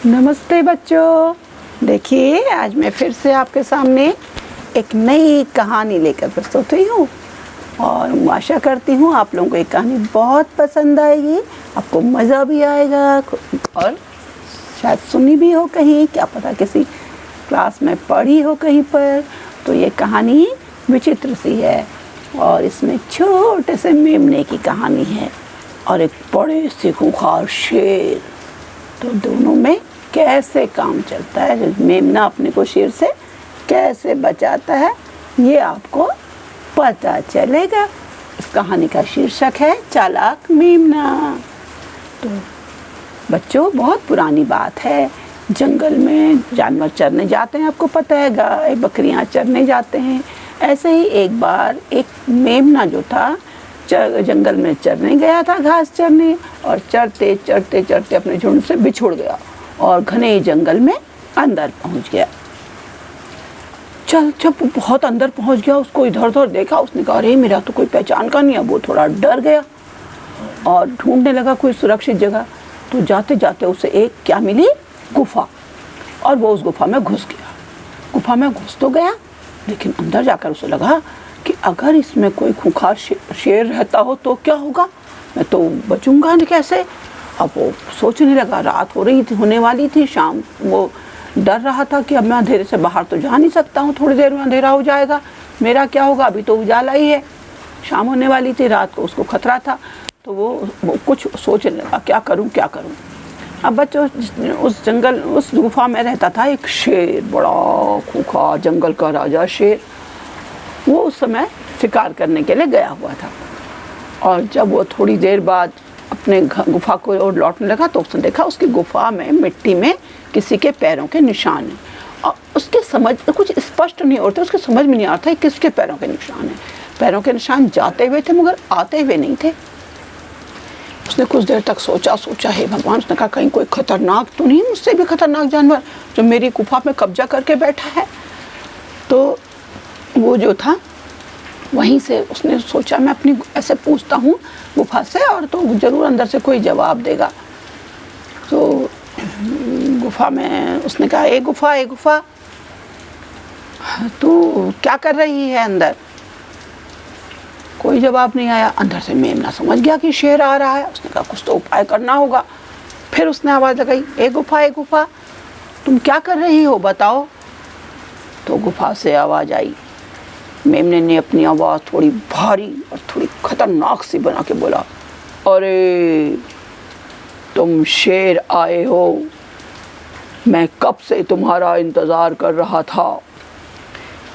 नमस्ते बच्चों। देखिए आज मैं फिर से आपके सामने एक नई कहानी लेकर प्रस्तुत हुई हूँ और आशा करती हूँ आप लोगों को ये कहानी बहुत पसंद आएगी, आपको मज़ा भी आएगा और शायद सुनी भी हो कहीं, क्या पता किसी क्लास में पढ़ी हो कहीं पर। तो ये कहानी विचित्र सी है और इसमें छोटे से मेमने की कहानी है और एक बड़े से खूंखार शेर। तो दोनों में कैसे काम चलता है, जो मेमना अपने को शेर से कैसे बचाता है, ये आपको पता चलेगा। इस कहानी का शीर्षक है चालाक मेमना। तो बच्चों बहुत पुरानी बात है, जंगल में जानवर चरने जाते हैं, आपको पता है गाय बकरियां चरने जाते हैं। ऐसे ही एक बार एक मेमना जो था जंगल में चरने गया था, घास चरने, और चरते चरते चरते अपने झुंड से बिछुड़ गया और घने जंगल में अंदर पहुंच गया। जब बहुत अंदर पहुंच गया, उसको इधर उधर देखा, उसने कहा अरे मेरा तो कोई पहचान का नहीं है। वो थोड़ा डर गया और ढूंढने लगा कोई सुरक्षित जगह। तो जाते जाते उसे एक क्या मिली, गुफा, और वो उस गुफा में घुस गया। गुफा में घुस तो गया, लेकिन अंदर जाकर उसे लगा कि अगर इसमें कोई खूंखार शेर रहता हो तो क्या होगा, मैं तो बचूंगा नहीं कैसे। अब वो सोचने लगा, रात हो रही थी, होने वाली थी शाम। वो डर रहा था कि अब मैं अंधेरे से बाहर तो जा नहीं सकता हूँ, थोड़ी देर में अंधेरा हो जाएगा, मेरा क्या होगा, अभी तो उजाला ही है। शाम होने वाली थी, रात को उसको खतरा था। तो वो कुछ सोचने लगा, क्या करूँ क्या करूँ। अब बच्चों उस गुफा में रहता था एक शेर, बड़ा खूंखार जंगल का राजा शेर। वो उस समय शिकार करने के लिए गया हुआ था और जब वो थोड़ी देर बाद अपने गुफा को ओर लौटने लगा तो उसने देखा उसकी गुफा में मिट्टी में किसी के पैरों के निशान हैं और उसके समझ कुछ स्पष्ट नहीं होते, उसके समझ में नहीं आता है किसके पैरों के निशान हैं। पैरों के निशान जाते हुए थे मगर आते हुए नहीं थे। उसने कुछ देर तक सोचा हे भगवान, उसने कहा कहीं कोई खतरनाक तो नहीं, मुझसे भी खतरनाक जानवर जो मेरी गुफा में कब्जा करके बैठा है। तो वो जो था वहीं से उसने सोचा मैं अपनी ऐसे पूछता हूँ गुफा से और तो ज़रूर अंदर से कोई जवाब देगा। तो गुफा में उसने कहा ए गुफा तू क्या कर रही है अंदर। कोई जवाब नहीं आया। अंदर से मेमना समझ गया कि शेर आ रहा है। उसने कहा कुछ तो उपाय करना होगा। फिर उसने आवाज़ लगाई ए गुफा तुम क्या कर रही हो बताओ। तो गुफा से आवाज़ आई। मेमने ने अपनी आवाज़ थोड़ी भारी और थोड़ी खतरनाक सी बना के बोला, अरे तुम शेर आए हो, मैं कब से तुम्हारा इंतज़ार कर रहा था।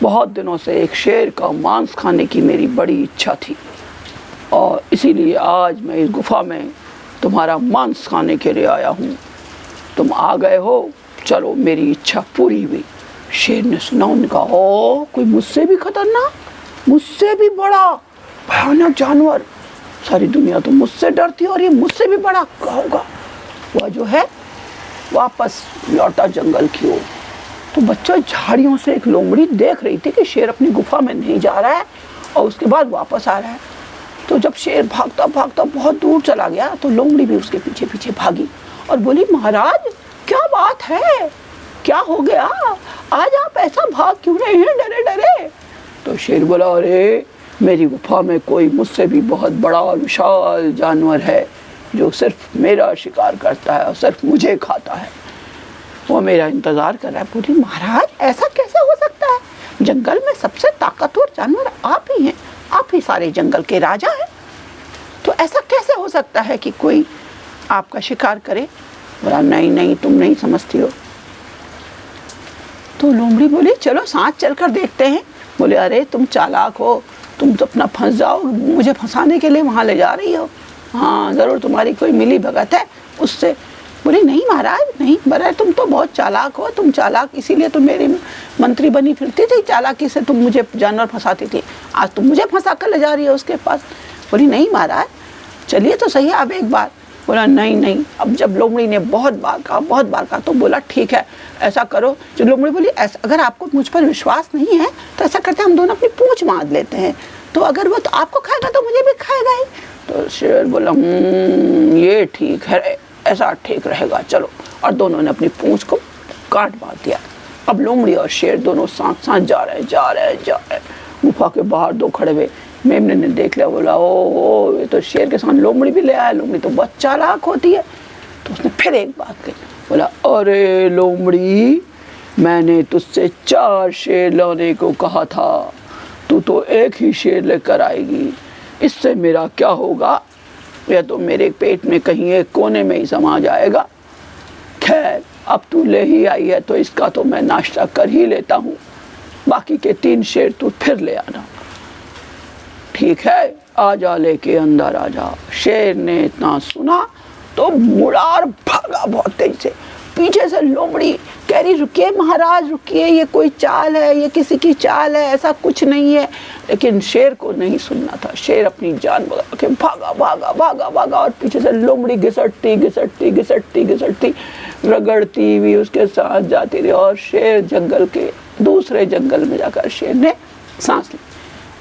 बहुत दिनों से एक शेर का मांस खाने की मेरी बड़ी इच्छा थी और इसीलिए आज मैं इस गुफा में तुम्हारा मांस खाने के लिए आया हूँ। तुम आ गए हो, चलो मेरी इच्छा पूरी हुई। शेर ने सुना, उनका ओ कोई मुझसे भी खतरनाक, मुझसे भी बड़ा भयानक जानवर, सारी दुनिया तो मुझसे डरती है और ये मुझसे भी बड़ा क्या होगा। वह जो है वापस लौटा जंगल की ओर। तो बच्चों झाड़ियों से एक लोमड़ी देख रही थी कि शेर अपनी गुफा में नहीं जा रहा है और उसके बाद वापस आ रहा है। तो जब शेर भागता भागता बहुत दूर चला गया तो लोमड़ी भी उसके पीछे पीछे भागी और बोली, महाराज क्या बात है, क्या हो गया, आज आप ऐसा भाग क्यों रहे हैं डरे डरे। तो शेर बोला, अरे मेरी गुफा में कोई मुझसे भी बहुत बड़ा और विशाल जानवर है जो सिर्फ मेरा शिकार करता है और सिर्फ मुझे खाता है, वो मेरा इंतज़ार कर रहा है। बोली, महाराज ऐसा कैसे हो सकता है, जंगल में सबसे ताकतवर जानवर आप ही हैं, आप ही सारे जंगल के राजा हैं, तो ऐसा कैसे हो सकता है कि कोई आपका शिकार करे। बोला, नहीं तुम नहीं समझती हो। तो लोमड़ी बोली, चलो साथ चलकर देखते हैं। बोले, अरे तुम चालाक हो, तुम तो अपना फंस जाओ, मुझे फंसाने के लिए वहाँ ले जा रही हो। हाँ ज़रूर तुम्हारी कोई मिली भगत है उससे। बोली, नहीं महाराज नहीं, बड़ा तुम तो बहुत चालाक हो, तुम चालाक इसीलिए तो मेरी मंत्री बनी फिरती थी, चालाकी से तुम मुझे जानवर फंसाती थी, आज तुम मुझे फंसा कर ले जा रही हो उसके पास। बोली, नहीं महाराज चलिए तो सही अब एक बार। बोला, नहीं। अब जब लोमड़ी ने बहुत बार कहा तो बोला, ठीक है ऐसा करो। जो लोमड़ी बोली, ऐसा अगर आपको मुझ पर विश्वास नहीं है तो ऐसा करते हम दोनों अपनी पूंछ बांध लेते हैं, तो अगर वो तो आपको खाएगा तो मुझे भी खाएगा ही। तो शेर बोला, ये ठीक है, ऐसा ठीक रहेगा, चलो। और दोनों ने अपनी पूंछ को काट बांध दिया। अब लोमड़ी और शेर दोनों साथ साथ जा रहे हैं। गुफा के बाहर दो खड़े हुए। मेमने ने देख लिया, बोला ओ ये तो शेर के साथ लोमड़ी भी ले आया। लोमड़ी तो बहुत चालाक होती है। तो उसने फिर एक बात कही, बोला अरे लोमड़ी, मैंने तुझसे 4 शेर लाने को कहा था, तू तो एक ही शेर लेकर आएगी। इससे मेरा क्या होगा? यह तो मेरे पेट में कहीं एक कोने में ही समा जाएगा। खैर, अब तू ले ही आई है तो इसका तो मैं नाश्ता कर ही लेता हूँ। बाकी के 3 शेर तू फिर ले आना। ठीक है, आजा, लेके अंदर आजा। शेर ने इतना सुना तो मुड़ा और भागा बहुत तेज से। पीछे से लोमड़ी कह रही, रुकिए महाराज रुकिए, ये कोई चाल है, ये किसी की चाल है, ऐसा कुछ नहीं है। लेकिन शेर को नहीं सुनना था। शेर अपनी जान बचा के भागा और पीछे से लोमड़ी घिसटती रगड़ती भी उसके साथ जाती रही। और शेर जंगल के दूसरे जंगल में जाकर शेर ने सांस ली।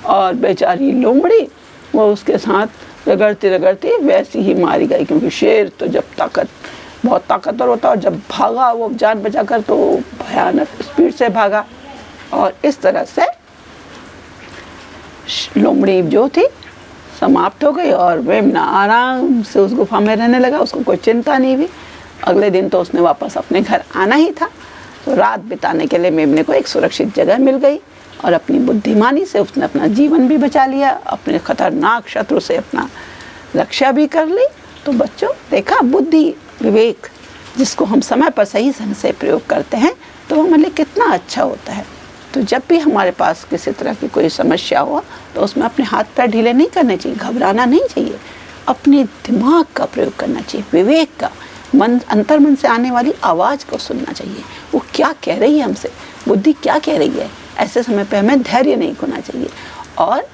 और बेचारी लोमड़ी वो उसके साथ रगड़ती वैसी ही मारी गई, क्योंकि शेर तो जब बहुत ताकतवर होता है, और जब भागा वो जान बचाकर तो भयानक स्पीड से भागा। और इस तरह से लोमड़ी जो थी समाप्त हो गई और मेमना आराम से उस गुफा में रहने लगा। उसको कोई चिंता नहीं हुई। अगले दिन तो उसने वापस अपने घर आना ही था। तो रात बिताने के लिए मेमने को एक सुरक्षित जगह मिल गई और अपनी बुद्धिमानी से उसने अपना जीवन भी बचा लिया, अपने खतरनाक शत्रु से अपना रक्षा भी कर ली। तो बच्चों देखा, बुद्धि विवेक जिसको हम समय पर सही ढंग से प्रयोग करते हैं तो वो हमारे लिए कितना अच्छा होता है। तो जब भी हमारे पास किसी तरह की कोई समस्या हो तो उसमें अपने हाथ पैर ढीले नहीं करने चाहिए, घबराना नहीं चाहिए, अपने दिमाग का प्रयोग करना चाहिए, विवेक का, मन अंतर्मन से आने वाली आवाज़ को सुनना चाहिए। वो क्या कह रही है हमसे, बुद्धि क्या कह रही है। ऐसे समय पे हमें धैर्य नहीं खोना चाहिए। और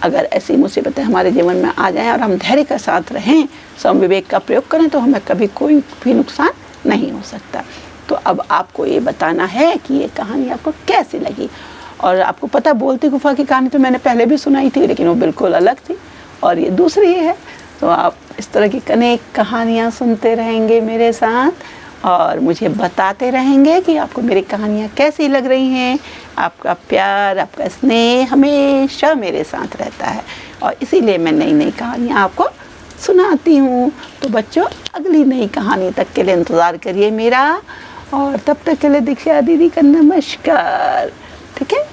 अगर ऐसी मुसीबतें हमारे जीवन में आ जाएं और हम धैर्य के साथ रहें, सम विवेक का प्रयोग करें, तो हमें कभी कोई भी नुकसान नहीं हो सकता। तो अब आपको ये बताना है कि ये कहानी आपको कैसी लगी। और आपको पता, बोलती गुफा की कहानी तो मैंने पहले भी सुनाई थी, लेकिन वो बिल्कुल अलग थी और ये दूसरी है। तो आप इस तरह की अनेक कहानियाँ सुनते रहेंगे मेरे साथ और मुझे बताते रहेंगे कि आपको मेरी कहानियाँ कैसी लग रही हैं। आपका प्यार, आपका स्नेह हमेशा मेरे साथ रहता है और इसीलिए मैं नई नई कहानियाँ आपको सुनाती हूँ। तो बच्चों, अगली नई कहानी तक के लिए इंतज़ार करिए मेरा, और तब तक के लिए दीक्षा दीदी का नमस्कार। ठीक है।